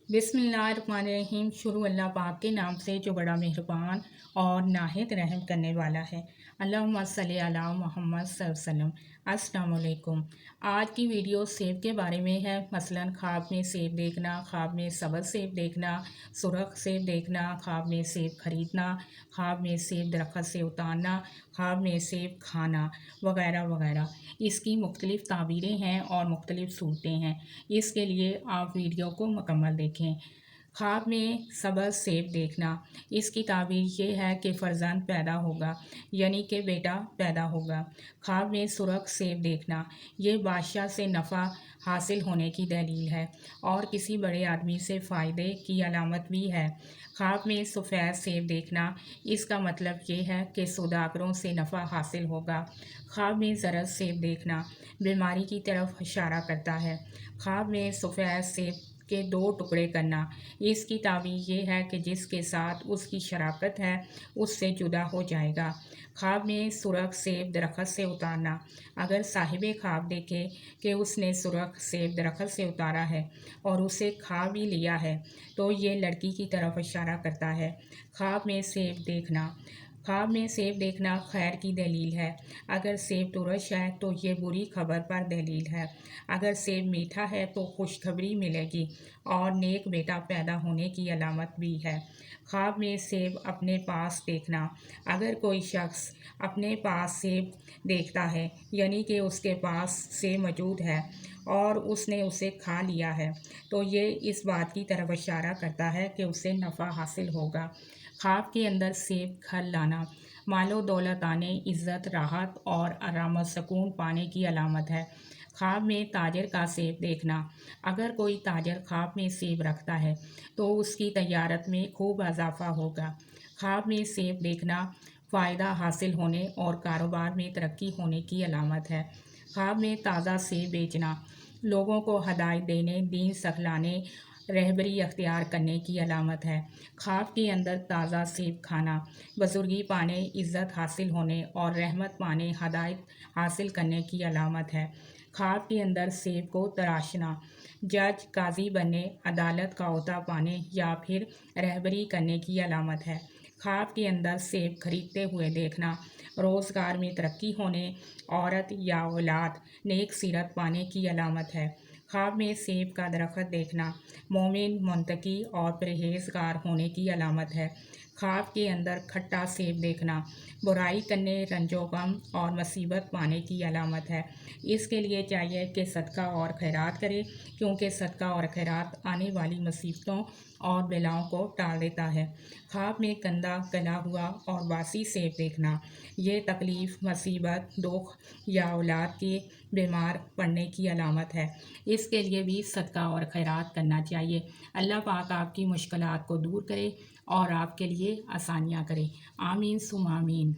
बिस्मिल्लाहिर्रहमानिर्रहीम। शुरू अल्लाह पाक के नाम से जो बड़ा मेहरबान और नाहित रहम करने वाला है। अल्लाहुम्मा सल्ली अला मुहम्मद सल्लल्लाहु अलैहि वसल्लम। अस्सलाम वालेकुम। आज की वीडियो सेब के बारे में है। मसलन ख्वाब में सेब देखना, ख्वाब में सब्ज़ सेब देखना, सुरख सेब देखना, ख्वाब में सेब खरीदना, ख्वाब में सेब दरख्त से उतारना, ख्वाब में सेब खाना वगैरह वगैरह। इसकी मुख्तलिफ़ ताबीरें हैं और मुख्तलिफ़ सूरतें हैं। इसके लिए आप वीडियो को मुकम्मल देखें। ख्वाब में सब्ज़ सेब देखना, इसकी ताबीर ये है कि फ़र्जंद पैदा होगा, यानी कि बेटा पैदा होगा। ख्वाब में सुरख सेब देखना, ये बादशाह से नफ़ा हासिल होने की दलील है और किसी बड़े आदमी से फ़ायदे की अलामत भी है। ख्वाब में सफ़ेद सेब देखना, इसका मतलब ये है कि सौदागरों से नफ़ा हासिल होगा। ख्वाब में ज़रद सेब देखना बीमारी की तरफ इशारा करता है। ख्वाब में सफ़ेद सेब के दो टुकड़े करना, इसकी ताबीर ये है कि जिसके साथ उसकी शराकत है उससे जुदा हो जाएगा। ख्वाब में सुरख सेब दरख्त से उतारना, अगर साहिब ख्वाब देखे कि उसने सुरख सेब दरख्त से उतारा है और उसे खा भी लिया है तो ये लड़की की तरफ इशारा करता है। ख्वाब में सेब देखना, ख्वाब में सेब देखना खैर की दलील है। अगर सेब तुरश है तो ये बुरी खबर पर दलील है। अगर सेब मीठा है तो खुशखबरी मिलेगी और नेक बेटा पैदा होने की अलामत भी है। ख्वाब में सेब अपने पास देखना, अगर कोई शख्स अपने पास सेब देखता है यानी कि उसके पास सेब मौजूद है और उसने उसे खा लिया है तो ये इस बात की तरफ इशारा करता है कि उसे नफ़ा हासिल होगा। ख्वाब के अंदर सेब घर लाना मालो दौलत आने, इज़्ज़त, राहत और आराम और सुकून पाने की अलामत है। ख्वाब में ताजर का सेब देखना, अगर कोई ताजर ख्वाब में सेब रखता है तो उसकी तजारत में खूब इजाफा होगा। ख्वाब में सेब देखना फ़ायदा हासिल होने और कारोबार में तरक्की होने की अलामत है। ख्वाब में ताज़ा सेब बेचना लोगों को हदायत देने, दीन सिखलाने, रहबरी अख्तियार करने की अलामत है। ख्वाब के अंदर ताज़ा सेब खाना बुजुर्गी पाने, इज़्ज़त हासिल होने और रहमत पाने, हदायत हासिल करने की अलामत है। ख्वाब के अंदर सेब को तराशना जज, काजी बनने, अदालत का ओहदा पाने या फिर रहबरी करने की अलामत है। ख्वाब के अंदर सेब खरीदते हुए देखना रोज़गार में तरक्की होने, औरत या औलाद नेक सीरत पाने की अलामत है। ख्वाब में सेब का दरख्त देखना मोमिन, मुत्तकी और परहेज़गार होने की अलामत है। ख्वाब के अंदर खट्टा सेब देखना बुराई करने, रंजो गम और मुसीबत पाने की अलामत है। इसके लिए चाहिए कि सदका और खैरात करे, क्योंकि सदका और खैरात आने वाली मुसीबतों और बलाओं को टाल देता है। ख्वाब में कंधा, गला हुआ और बासी सेब देखना ये तकलीफ़, मुसीबत, दुख या औलाद के बीमार पड़ने की अलामत है। इसके लिए भी सदका और खैरात करना चाहिए। अल्लाह पाक आपकी मुश्किलात को दूर करे और आपके लिए आसानियाँ करे। आमीन सुम आमीन।